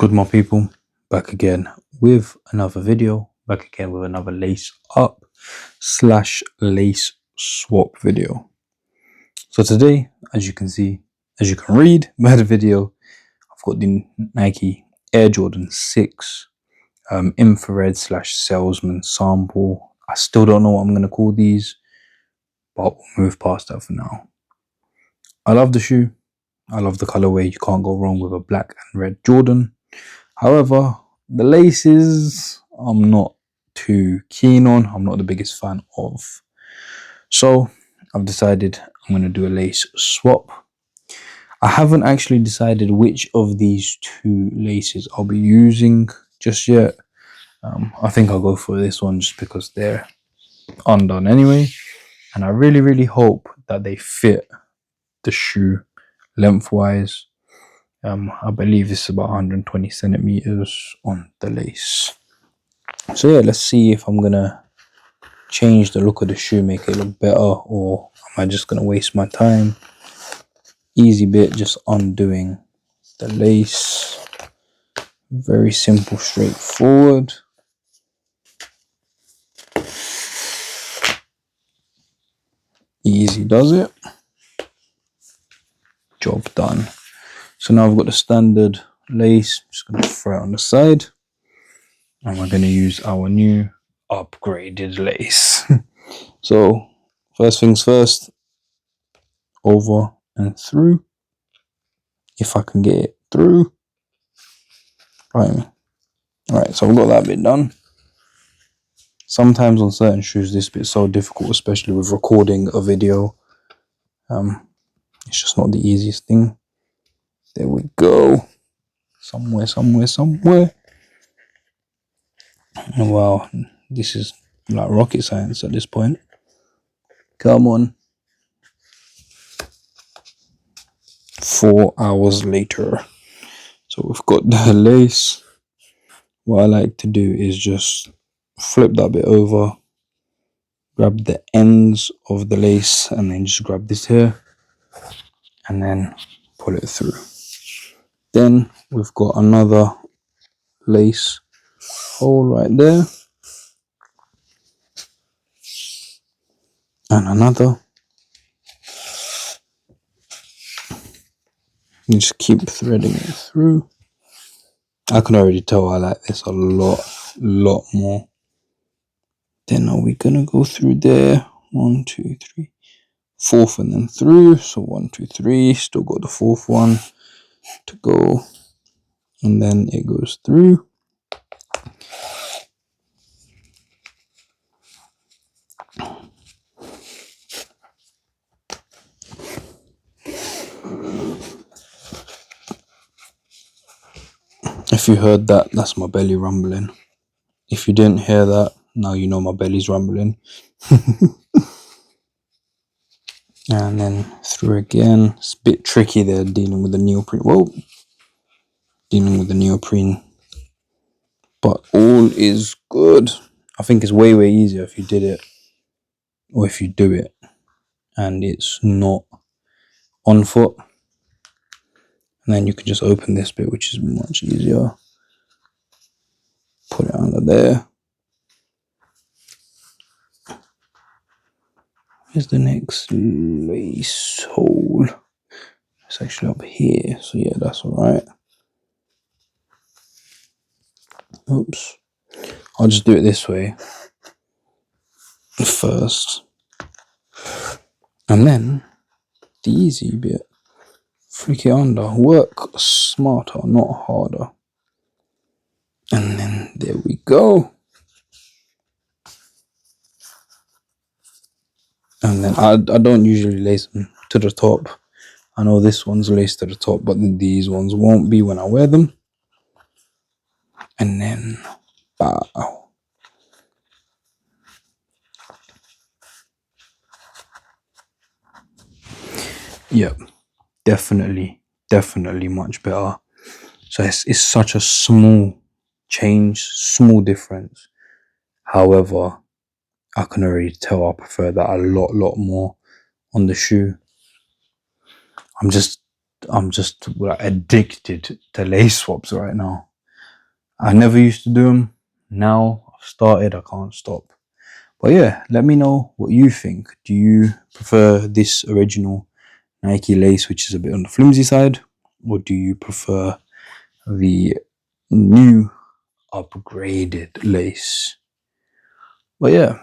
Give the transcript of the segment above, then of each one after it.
Good, my people, back again with another video, back again with another lace up / lace swap video. So today, as you can see, as you can read by the video, I've got the Nike Air Jordan 6 infrared / salesman sample. I still don't know what I'm going to call these, but we'll move past that for now. I love the shoe. I love the colorway. You can't go wrong with a black and red Jordan. However, the laces I'm not too keen on. I'm not the biggest fan of. So I've decided I'm going to do a lace swap. I haven't actually decided which of these two laces I'll be using just yet. I think I'll go for this one just because they're undone anyway. And I really hope that they fit the shoe lengthwise. I believe it's about 120 centimeters on the lace. So yeah, let's see if I'm gonna change the look of the shoe, make it look better, or am I just gonna waste my time? Easy bit, just undoing the lace. Very simple, straightforward. Easy does it. Job done. So now I've got the standard lace. I'm just going to throw it on the side. And we're going to use our new upgraded lace. So first things first, over and through. If I can get it through. Right. Alright, so I've got that bit done. Sometimes on certain shoes this bit's so difficult, especially with recording a video. It's just not the easiest thing. There we go. Somewhere. Wow, this is like rocket science at this point. Come on. 4 hours later. So we've got the lace. What I like to do is just flip that bit over, grab the ends of the lace, and then just grab this here and then pull it through. Then we've got another lace hole right there, and another. You just keep threading it through. I can already tell I like this a lot more. Then are we gonna go through there? 1, 2, 3, fourth, and then through. So 1, 2, 3. Still got the fourth one to go, and then it goes through. If you heard that, that's my belly rumbling. If you didn't hear that, now you know my belly's rumbling. And then through again. It's a bit tricky there dealing with the neoprene. Whoa! Dealing with the neoprene. But all is good. I think it's way easier if you did it, or if you do it and it's not on foot. And then you can just open this bit, which is much easier. Put it under there. Here's the next lace hole. It's actually up here, so yeah, that's alright. Oops. I'll just do it this way first. And then the easy bit. Flick it under. Work smarter, not harder. And then there we go. And then I don't usually lace them to the top. I know this one's laced to the top, but these ones won't be when I wear them. And then, bow. Yep, definitely much better. So it's such a small change, small difference. However, I can already tell I prefer that a lot more on the shoe. I'm just like addicted to lace swaps right now. I never used to do them. Now I've started, I can't stop. But yeah, let me know what you think. Do you prefer this original Nike lace, which is a bit on the flimsy side, or do you prefer the new upgraded lace? But yeah,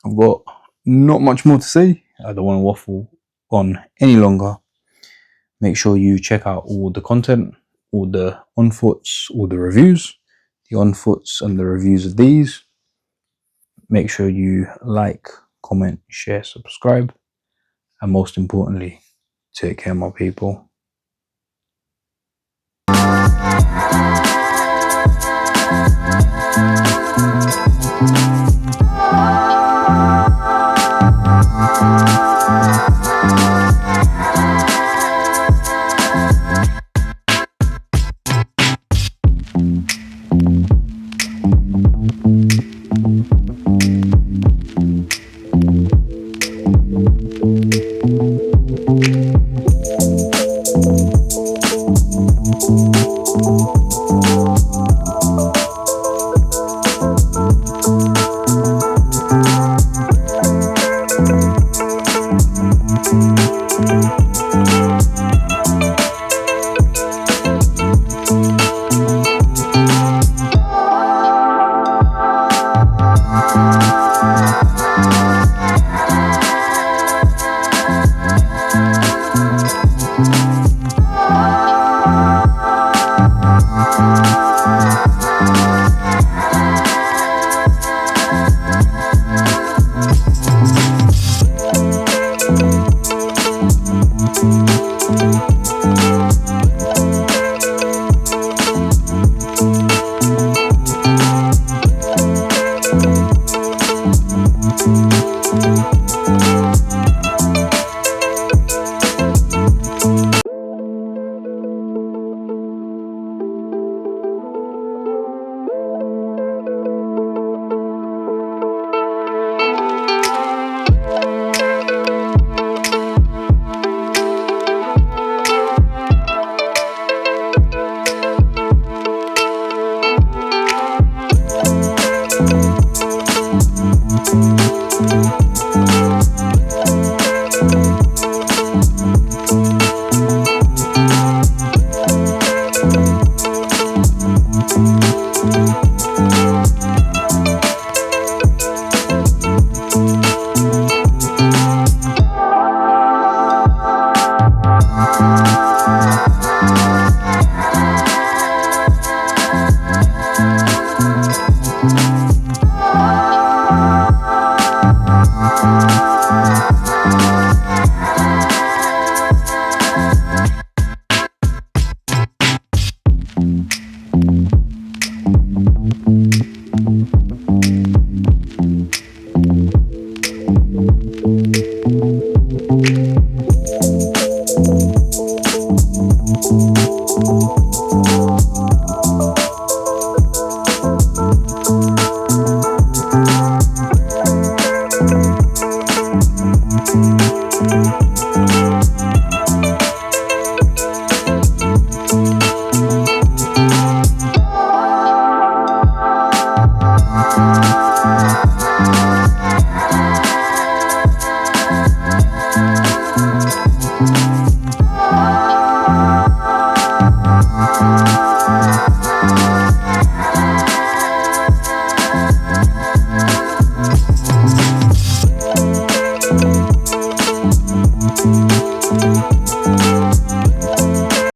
I've got not much more to say. I don't want to waffle on any longer. Make sure you check out all the content, all the on-foots, all the reviews, the on-foots and the reviews of these. Make sure you like, comment, share, subscribe, and most importantly, take care, my people.